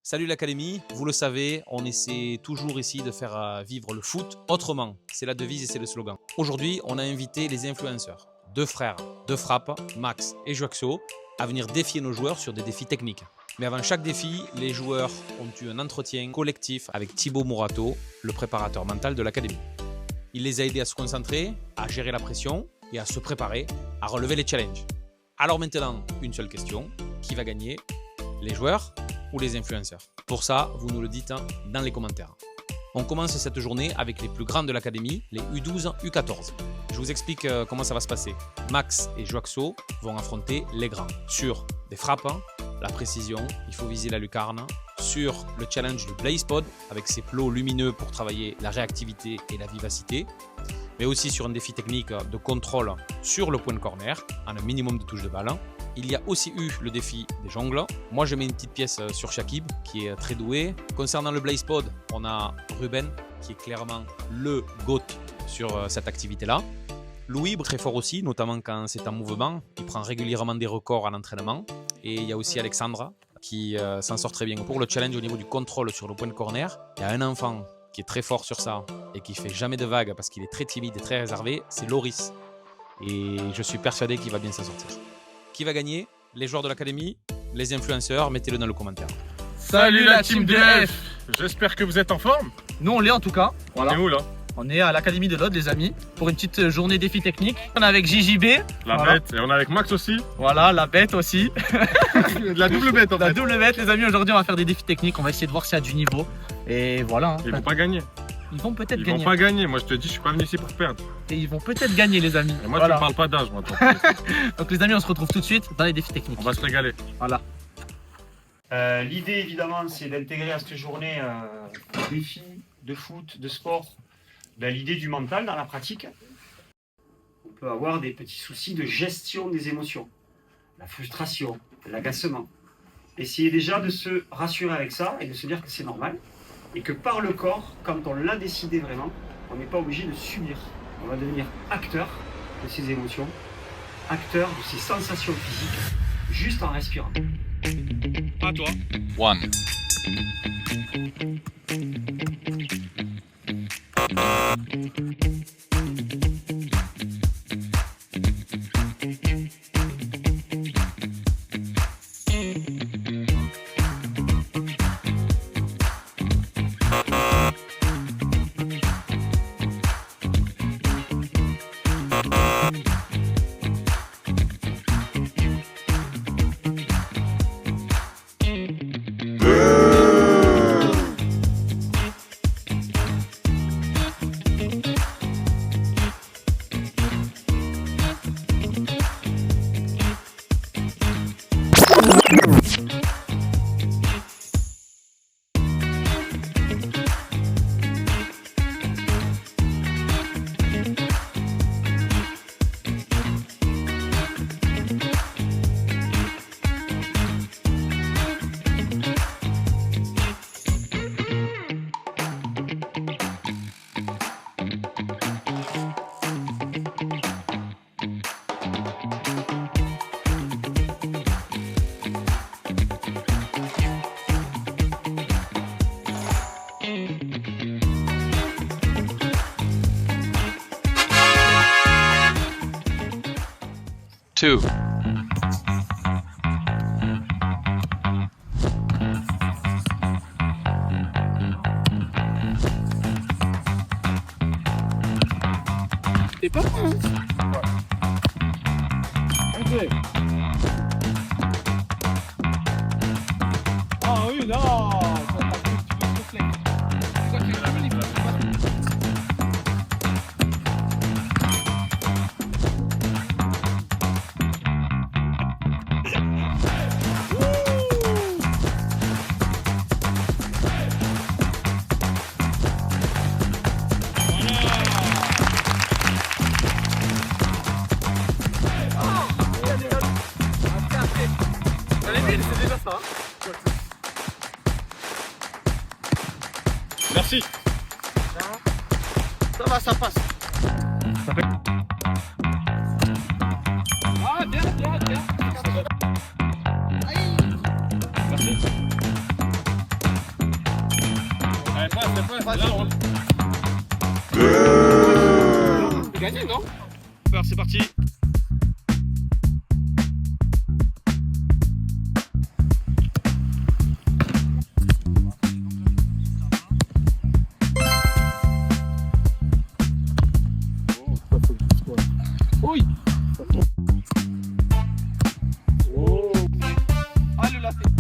Salut l'Académie, vous le savez, on essaie toujours ici de faire vivre le foot autrement. C'est la devise et c'est le slogan. Aujourd'hui, on a invité les influenceurs, deux frères, deux frappes, Max et Joaxo, à venir défier nos joueurs sur des défis techniques. Mais avant chaque défi, les joueurs ont eu un entretien collectif avec Thibaut Mourato, le préparateur mental de l'Académie. Il les a aidés à se concentrer, à gérer la pression et à se préparer à relever les challenges. Alors maintenant, une seule question, qui va gagner? Les joueurs ou les influenceurs? Pour ça, vous nous le dites dans les commentaires. On commence cette journée avec les plus grands de l'académie, les U12, U14. Je vous explique comment ça va se passer. Max et Joaxo vont affronter les grands sur des frappes, la précision, il faut viser la lucarne, sur le challenge du Blaze Pod avec ses plots lumineux pour travailler la réactivité et la vivacité, mais aussi sur un défi technique de contrôle sur le point de corner, en un minimum de touches de balle. Il y a aussi eu le défi des jongles. Moi, je mets une petite pièce sur Shakib, qui est très doué. Concernant le Blaze Pod, on a Ruben, qui est clairement le GOAT sur cette activité-là. Louis, très fort aussi, notamment quand c'est en mouvement. Il prend régulièrement des records à l'entraînement. Et il y a aussi Alexandra, qui s'en sort très bien. Pour le challenge au niveau du contrôle sur le point de corner, il y a un enfant qui est très fort sur ça et qui fait jamais de vagues parce qu'il est très timide et très réservé, c'est Loris. Et je suis persuadé qu'il va bien s'en sortir. Qui va gagner? Les joueurs de l'académie, les influenceurs? Mettez-le dans le commentaire. Salut la team DF. J'espère que vous êtes en forme. Nous on l'est en tout cas. Voilà. On est où là? On est à l'Académie de l'Aude les amis, pour une petite journée défi technique. On est avec JJB. La voilà. bête, et on est avec Max aussi. Voilà, la bête aussi. La double bête en fait. La double bête les amis, aujourd'hui on va faire des défis techniques, on va essayer de voir s'il y a du niveau. Et voilà. Ils vont pas gagner. Ils vont peut-être Ils gagner. vont pas gagner, moi je te dis, je suis pas venu ici pour perdre. Et ils vont peut-être gagner les amis. Et moi voilà. tu me parles pas d'âge moi. Donc les amis, on se retrouve tout de suite dans les défis techniques. On va se régaler. Voilà. L'idée évidemment c'est d'intégrer à cette journée des défis de foot, de sport, l'idée du mental dans la pratique. On peut avoir des petits soucis de gestion des émotions, la frustration, l'agacement. Essayez déjà de se rassurer avec ça et de se dire que c'est normal et que par le corps, quand on l'a décidé vraiment, on n'est pas obligé de subir. On va devenir acteur de ses émotions, acteur de ses sensations physiques, juste en respirant. À toi. One. Two. T'es pas con. Ok. Ah oui, non. C'est déjà ça. Merci. Ça va, ça passe. Ah, bien, bien, bien. Merci. Allez, passe, là, on... C'est gagné, non? Alors, c'est parti. Oui. Oh. Ah, le l'a fait.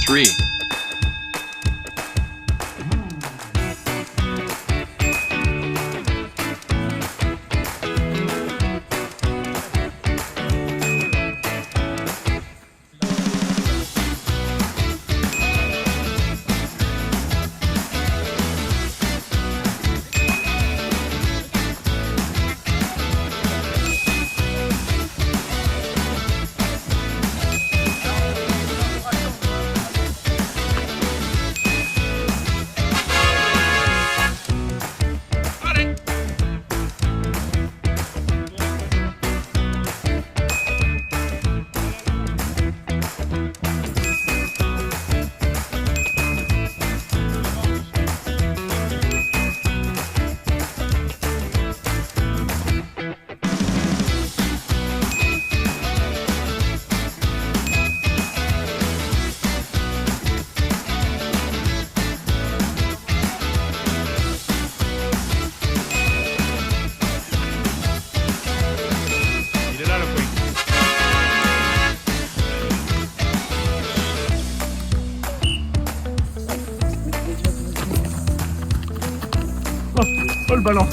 Three. Oh le ballon.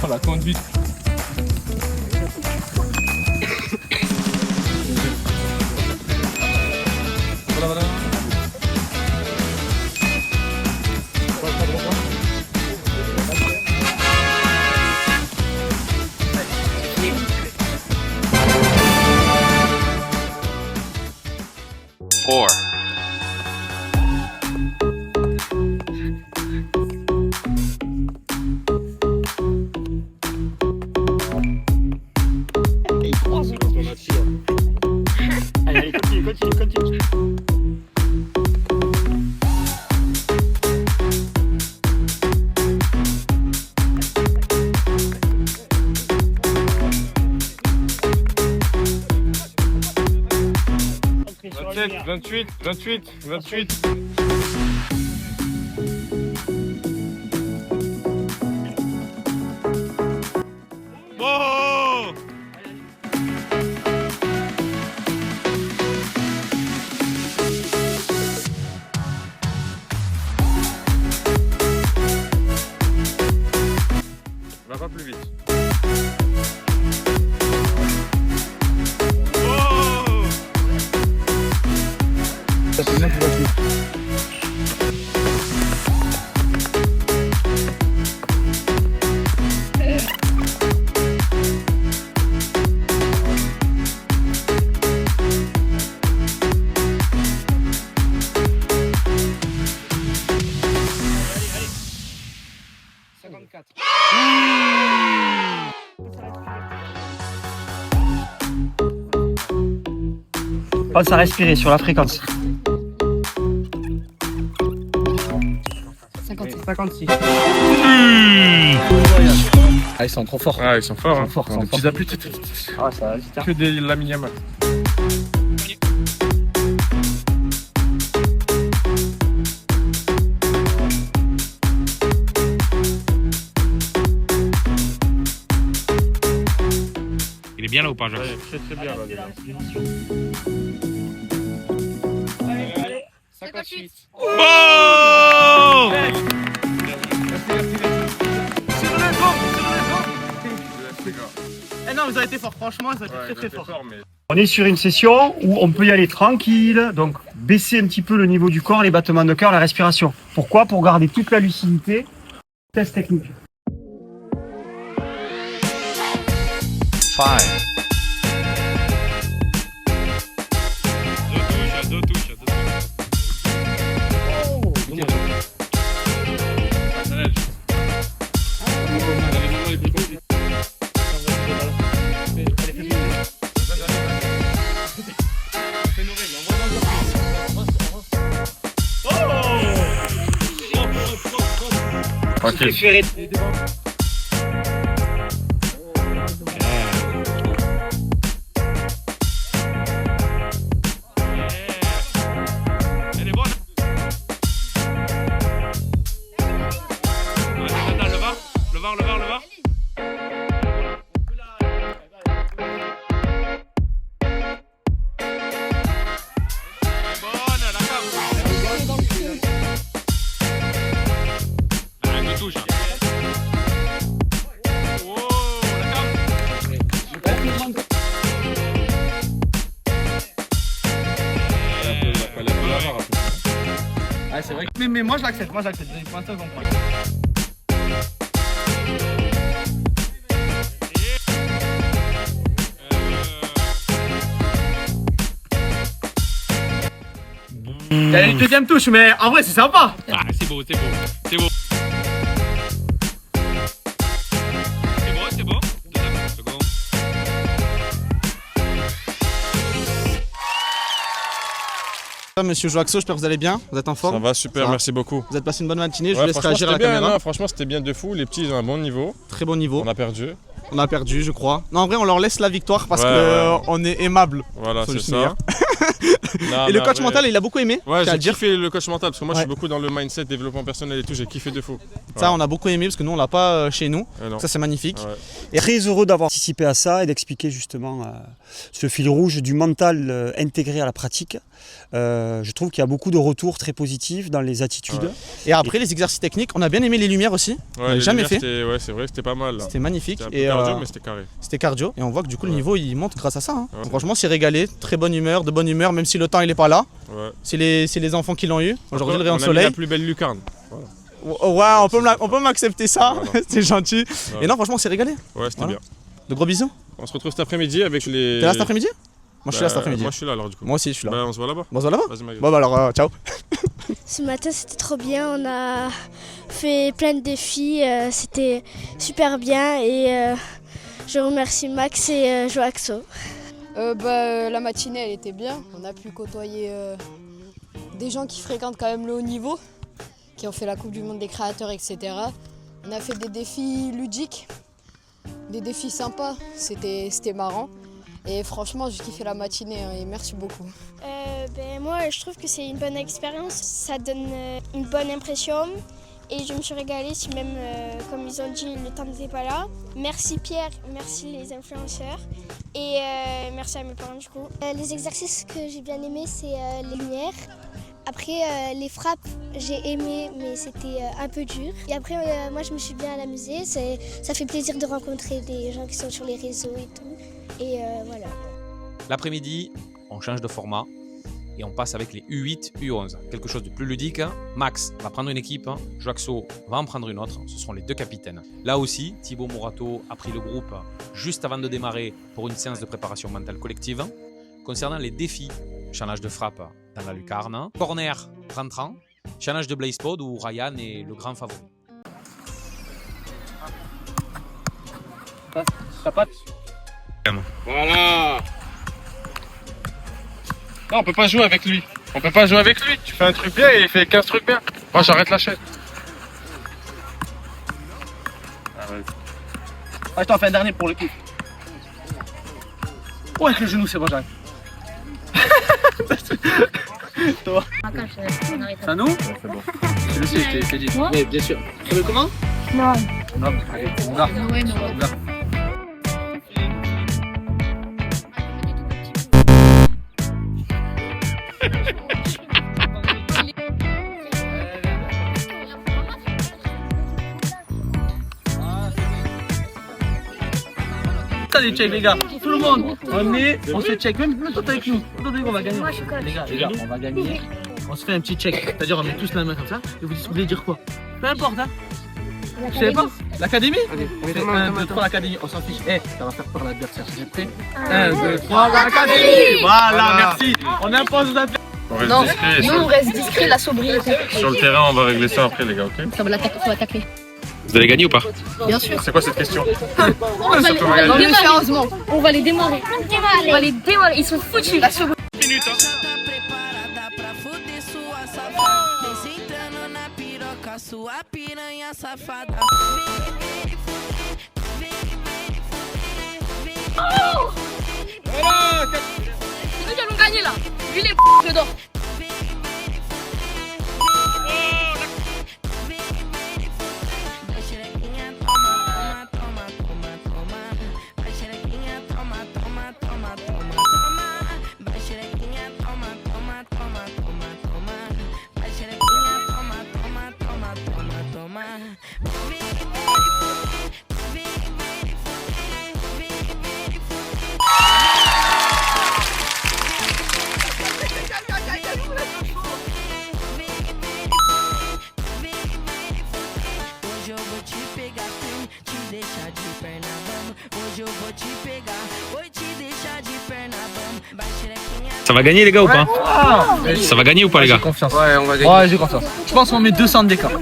Oh la conduite. Voilà, voilà. Four. Allez, continue. Vingt-huit. Oh! Va pas plus vite. Oh! C'est bien qu'il va plus. Pense à respirer sur la fréquence. 56. Ah, ils sont trop forts. Ah, ils sont forts, hein. Ils sont Des forts. petits appuis, Ah, ça va vite. Hein. que des l'aluminium. Il est bien là ou pas, Jacques? Ouais, très bien là déjà. 58. Oh! Sur le banc, vous avez été fort. Franchement, vous avez été très fort. On est sur une session où on peut y aller tranquille, donc baisser un petit peu le niveau du corps, les battements de cœur, la respiration. Pourquoi? Pour garder toute la lucidité. Test technique. 5. Deux touches. Tranquille. Elle est bonne. Attends, le var. Ah, c'est vrai. Mais moi je l'accepte. Pour l'instant, je comprends. Il y a une deuxième touche, mais en vrai c'est sympa. Ah, c'est beau. C'est beau. Deuxième seconde. Monsieur Joaxo, j'espère que vous allez bien, vous êtes en forme? Ça va super, Ça va. merci beaucoup. Vous êtes passé une bonne matinée, je Ouais, vous laisse réagir à la bien, caméra. non, franchement c'était bien de fou, les petits ils ont un bon niveau. Très bon niveau. On a perdu. On a perdu, je crois. Non, en vrai, on leur laisse la victoire parce Ouais, que on est aimable. Voilà, Faut c'est juste ça. meilleur. Non, Et le mais coach après- mental, il a beaucoup aimé. Ouais, je tiens à j'ai le dire. kiffé le coach mental parce que moi je suis Ouais. beaucoup dans le mindset, développement personnel et tout, j'ai kiffé de fou. Ça, on a beaucoup aimé parce que nous, on l'a pas chez nous. Ouais, non. Ça, c'est magnifique. Ouais. Et très heureux d'avoir participé à ça et d'expliquer justement ce fil rouge du mental intégré à la pratique. Je trouve qu'il y a beaucoup de retours très positifs dans les attitudes. Ouais. Et après, les exercices techniques, on a bien aimé les lumières aussi. on Ouais, l'a les jamais lumières, fait. Ouais, c'est vrai, c'était pas mal là. C'était magnifique. C'était un peu Et cardio, mais c'était carré. c'était cardio. Et on voit que du coup, le Ouais. niveau, il monte grâce à ça. Hein. Ouais. Donc, franchement, c'est régalé. Très bonne humeur, de bonne humeur, même si le temps, il est pas là. Ouais. C'est les enfants qui l'ont eu. Aujourd'hui, le rayon de On a mis soleil. la plus belle lucarne. Ouais, on peut m'accepter ça. Voilà. C'est gentil. Ouais. Et non, franchement, c'est régalé. Ouais, c'était Voilà. bien. De gros bisous. On se retrouve cet après-midi avec les. T'es là cet après-midi? Moi, je suis là cet après-midi. Moi je suis là alors du coup. Moi aussi, je suis là. Bah, on se voit là-bas. Bon, on se voit là-bas? Vas-y, Maguette. Bon, bah alors, ciao. Ce matin, c'était trop bien. On a fait plein de défis. C'était super bien. Et je remercie Max et Joaxo. La matinée, elle était bien. On a pu côtoyer des gens qui fréquentent quand même le haut niveau, qui ont fait la Coupe du Monde des créateurs, etc. On a fait des défis ludiques, des défis sympas. C'était marrant. Et franchement, j'ai kiffé la matinée et merci beaucoup. Moi, je trouve que c'est une bonne expérience. Ça donne une bonne impression. Et je me suis régalée, si même, comme ils ont dit, le temps n'était pas là. Merci Pierre, merci les influenceurs. Et merci à mes parents du coup. Les exercices que j'ai bien aimés, c'est les lumières. Après, les frappes, j'ai aimé, mais c'était un peu dur. Et après, moi, je me suis bien amusée. Ça fait plaisir de rencontrer des gens qui sont sur les réseaux et tout. Et voilà. L'après-midi, on change de format et on passe avec les U8, U11. Quelque chose de plus ludique. Max va prendre une équipe, Joaxo va en prendre une autre. Ce seront les deux capitaines. Là aussi, Thibaut Mourato a pris le groupe juste avant de démarrer pour une séance de préparation mentale collective. Concernant les défis, challenge de frappe dans la lucarne, corner 30-30, challenge de Blaze Pod où Ryan est le grand favori. T'as pas. Voilà. Non, on peut pas jouer avec lui. On peut pas jouer avec lui. Tu fais un truc bien et il fait 15 trucs bien. Moi j'arrête la chaîne. Ah, je t'en fais un dernier pour le coup. Ouais, avec le genou, c'est bon, j'arrive. Toi. C'est à nous? C'est bon. Je le sais, je t'ai dit. Mais bien sûr. Tu veux comment? Non. Non, allez, on va. On va. ça les checks les gars. Tout le monde, on se check, même toi t'es avec nous. Attendez, on va gagner. Les gars, on va gagner. On se fait un petit check, c'est-à-dire on met tous la main comme ça et vous voulez dire quoi? Peu importe hein. Vous savez pas? L'académie? On fait 1, 2, 3 l'académie, on s'en fiche. Eh, ça va faire peur l'adversaire, vous êtes prêts? 1, 2, 3 l'académie! Voilà, merci. On impose aux adversaires. Non, nous on reste discret, la sobriété. Sur le terrain, on va régler ça après, les gars, ok? Ça va l'attaquer. Vous allez gagner ou pas? Bien sûr. C'est quoi cette question? On va les démarrer. On va les démarrer. Ils sont foutus. La seconde. Sua piranha safada. Oh! Nous allons gagner là. Lui les p*** dedans. Ça va gagner les gars ou pas? Ça va gagner ou pas les gars? Confiance. Ouais, on va gagner. Ouais, j'ai confiance. Je pense qu'on met 200 d'écart.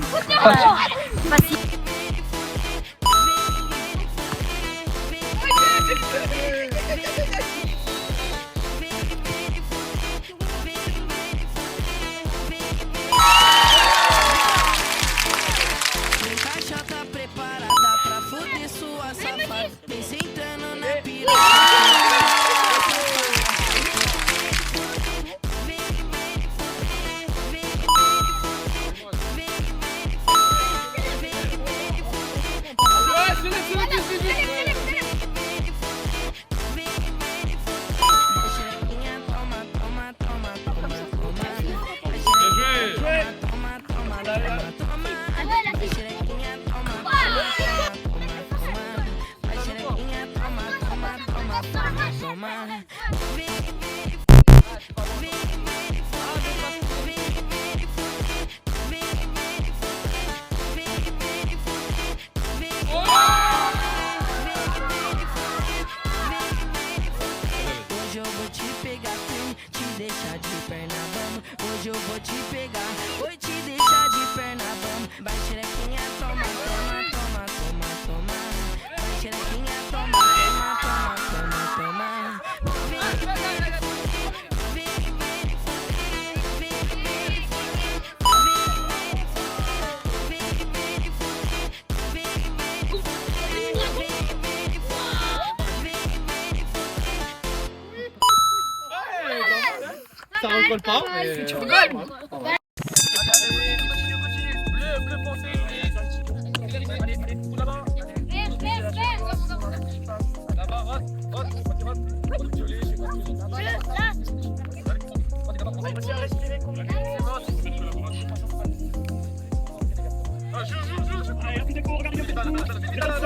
Ça recolle pas. Tu rigoles.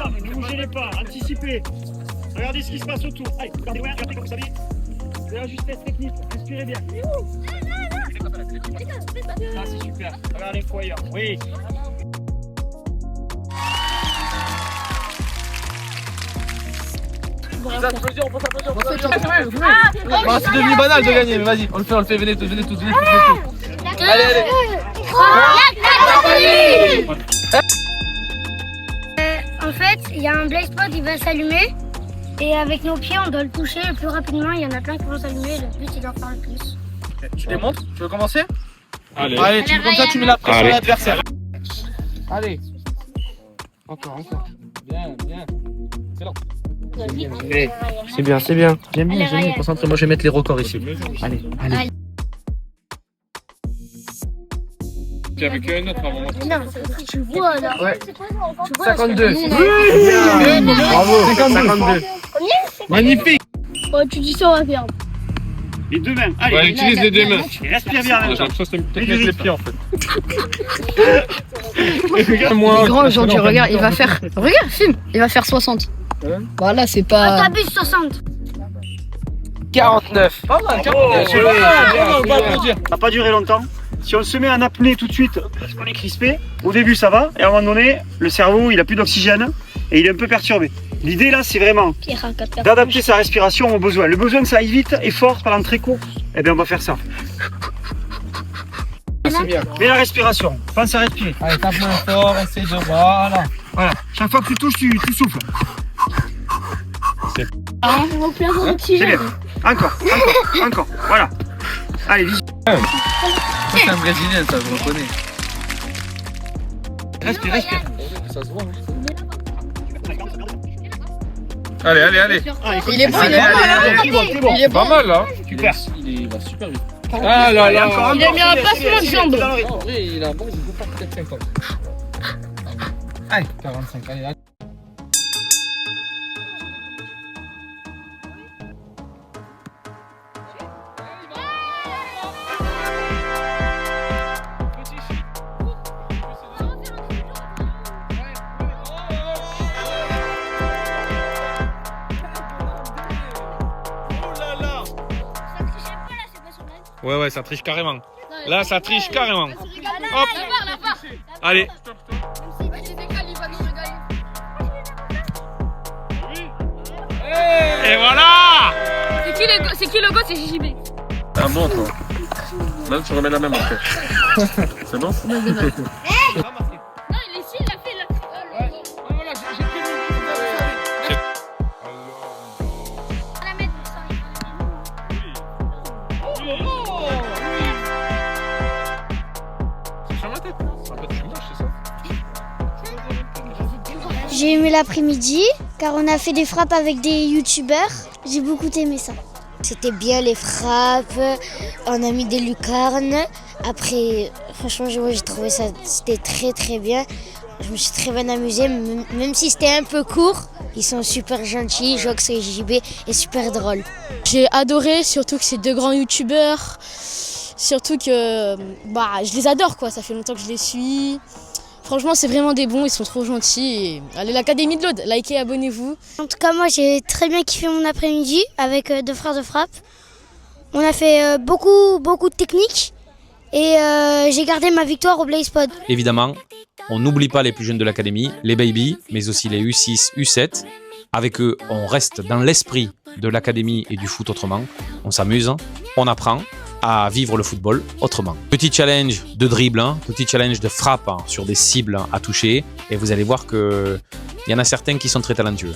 Ne bougez pas, anticipez. Regardez ce qui se passe autour. Allez, regardez comme ça. De la justesse technique, respirez bien. Ah, c'est super. Regardez une fois ailleurs. Oui. C'est devenu banal de gagner, mais vas-y, on le fait, venez tous. Allez. En fait, il y a un blaze spot, il va s'allumer. Et avec nos pieds, on doit le toucher le plus rapidement. Il y en a plein qui vont s'allumer. Le but, c'est d'en faire le plus. Tu les montres? Tu veux commencer? Allez, comme ça, tu mets la pression à l'adversaire. Allez. Encore. Bien. C'est bien. J'aime bien. Concentrez-moi, je vais mettre les records ici. Allez. Avec un autre avant. Non, tu vois là. Ouais. Tu vois, 52. Oui. Bravo. 52. Magnifique. Oh, tu dis ça, on va faire. Les deux mains. Allez, Ouais, utilise les deux mains. respire bien en même J'ai temps. l'impression que c'est peut-être mettre les pieds en fait. Le grand, aujourd'hui, regarde, il va faire. Regarde, filme. Il va faire 60. Voilà, c'est Oh, pas. t'abuses 60. 49. Pas mal, 49. c'est On va applaudir. Ça n'a pas duré longtemps. Si on se met en apnée tout de suite, parce qu'on est crispé, au début ça va, et à un moment donné, le cerveau il a plus d'oxygène et il est un peu perturbé. L'idée là, c'est vraiment d'adapter sa respiration aux besoins. Le besoin que ça aille vite et fort pendant très court, eh bien on va faire ça. C'est bien. Mets la respiration, pense à respirer. Allez, tape moins fort, essaye de. Voilà. Voilà, chaque fois que tu touches, tu souffles. C'est bien. Encore, encore. Voilà. Allez, vite. C'est un Brésilien, ça, je reconnais. Respire. Ça se voit. Allez. Il est bon, il est bon. Il est Pas bon. mal, là. Super. Il va super vite. Ah là là. Il a mis un placement de jambe. En vrai, il a bon, il peut pas peut-être 50. Allez, 45, allez. Ouais, ça triche carrément. Là, ça triche carrément. Hop. Allez. Et voilà. C'est qui le go? C'est JJB. C'est un bon, toi. Là, tu remets la même après. C'est bon? Non, il est ici, il a fait J'ai aimé l'après-midi car on a fait des frappes avec des youtubeurs. J'ai beaucoup aimé ça. C'était bien les frappes, on a mis des lucarnes. Après, franchement, moi j'ai trouvé ça, c'était très bien. Je me suis très bien amusée, même si c'était un peu court. Ils sont super gentils, Jox et JB, et super drôles. J'ai adoré, surtout que c'est deux grands youtubeurs. Surtout que je les adore, quoi. Ça fait longtemps que je les suis. Franchement, c'est vraiment des bons, ils sont trop gentils. Et allez, l'Académie de l'Aude, likez, abonnez-vous. En tout cas, moi j'ai très bien kiffé mon après-midi avec deux frères de frappe. On a fait beaucoup de techniques et j'ai gardé ma victoire au Blaze Pod. Évidemment, on n'oublie pas les plus jeunes de l'académie, les baby, mais aussi les U6, U7. Avec eux, on reste dans l'esprit de l'académie et du foot autrement. On s'amuse, on apprend à vivre le football autrement. Petit challenge de dribble, petit challenge de frappe sur des cibles à toucher. Et vous allez voir qu'il y en a certains qui sont très talentueux.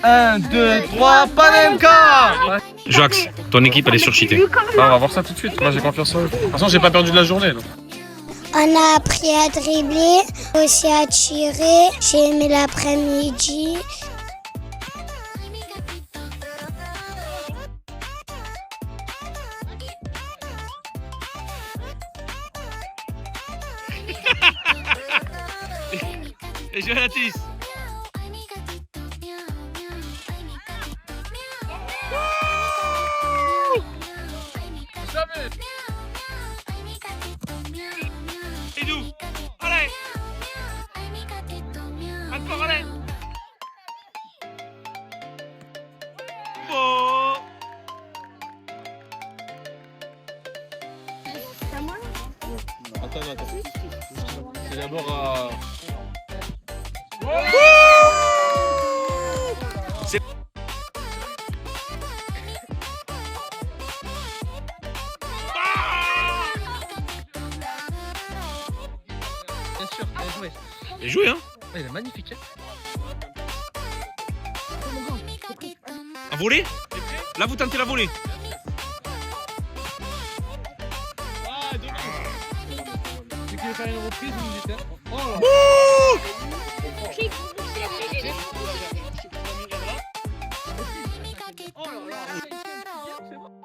1, 2, 3, Panenka! Jox, ton équipe elle est surcheatée. On va voir ça tout de suite. Moi, j'ai confiance en eux. De toute façon, j'ai pas perdu de la journée. Donc. On a appris à dribbler, aussi à tirer. J'ai aimé l'après-midi. Et Jonatis. Et nous. Allez. Encore allez. Bon. Attends. C'est d'abord à... Bien sûr, bien joué. Et joué, hein. Il est magnifique. À voler. Là, vous tentez la volée. Tu veux faire une reprise, vous me dites. Oh là.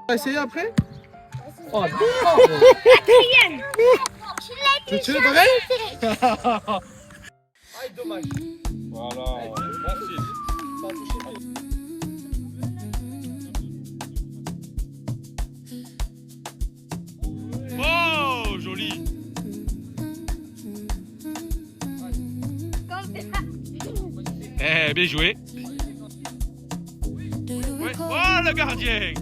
On va essayer après? Oh, Quatrième. tu veux pareil? Aïe, dommage. Voilà. Merci. Oh, joli. Eh, bien joué. Ouais. Oh, le gardien.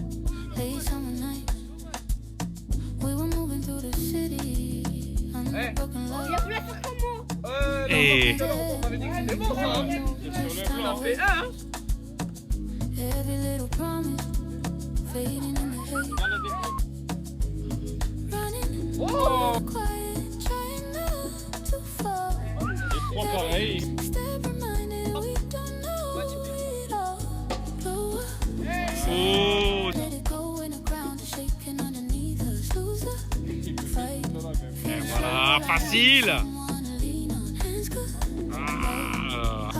Et... Oh. Pareil. Oh. Et voilà, facile. Ah.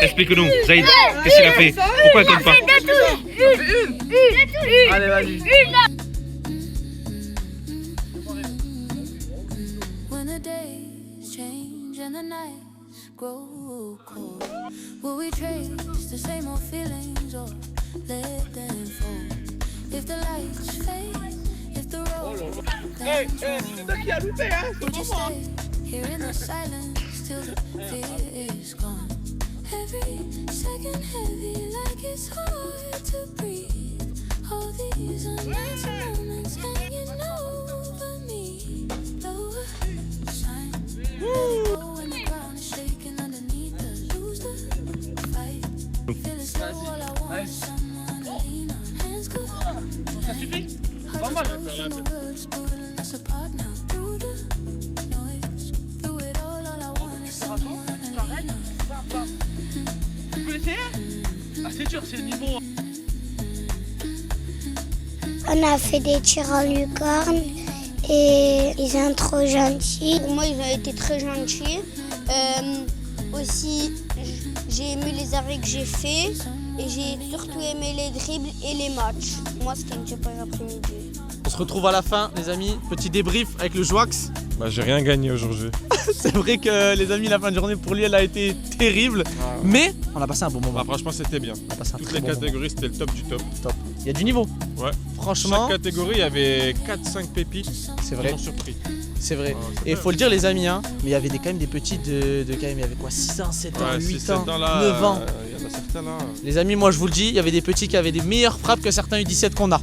Explique-nous, Zaïd, qu'est-ce qu'il a fait? Pourquoi il compte pas? Allez, vas-y. When the days change and the nights grow cold, will we trace the same old feelings or let them fall? If the lights fade, if the road would you stay here in the silence till the fear is gone? Every second heavy like it's hard to breathe. All these unanswered moments hanging over me. Lower signs, when the ground is shaking underneath us. Lose the fight. Feel it slow, all I want is someone to lean on. Hands go. Ça suffit? Pas mal. Words pulling us apart now. Through the noise, through it all I want is someone to lean on. Tu peux essayer? Ah, c'est dur, c'est le niveau. On a fait des tirs en lucarne et ils sont trop gentils. Pour moi, ils ont été très gentils. Aussi, j'ai aimé les arrêts que j'ai faits et j'ai surtout aimé les dribbles et les matchs. Moi, c'était une super après-midi. On se retrouve à la fin, les amis. Petit débrief avec le Joax. Bah, j'ai rien gagné aujourd'hui. C'est vrai que les amis, la fin de journée pour lui, elle a été terrible. Mais on a passé un bon moment. Bah, franchement, c'était bien. On a passé un Toutes très les bon catégories, c'était le top du top. moment. Top. Il y a du niveau. Ouais. Franchement, Chaque catégorie, il y avait 4-5 pépites. c'est vrai. Ils m'ont surpris. C'est vrai. Ah, c'est Et il vrai. faut le dire, les amis, hein, mais il y avait quand même des petits de quand même, il y avait quoi, 6 ans, 7 ans, Ouais, 8 6-7 ans, ans là, 9 ans. il y en a certains là. Les amis, moi je vous le dis, il y avait des petits qui avaient des meilleures frappes que certains U17 qu'on a.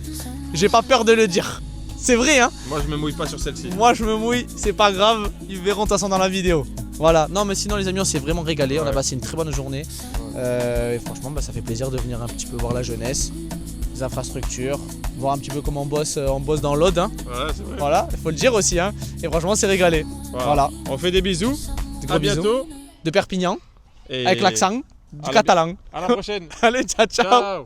J'ai pas peur de le dire. C'est vrai, hein. Moi, je me mouille pas sur celle-ci. Moi je me mouille, c'est pas grave, ils verront de toute façon dans la vidéo. Voilà, non mais sinon les amis on s'est vraiment régalé, on a Ouais. passé une très bonne journée. Et franchement bah, ça fait plaisir de venir un petit peu voir la jeunesse, les infrastructures, voir un petit peu comment on bosse dans l'Aude. Hein. Ouais, c'est vrai. Voilà, il faut le dire aussi. Hein. Et franchement on s'est régalé. Voilà. On fait des bisous. Des gros À bisous. bientôt. De Perpignan, Et avec l'accent du à la- catalan. À la prochaine. Allez, ciao ciao. Ciao.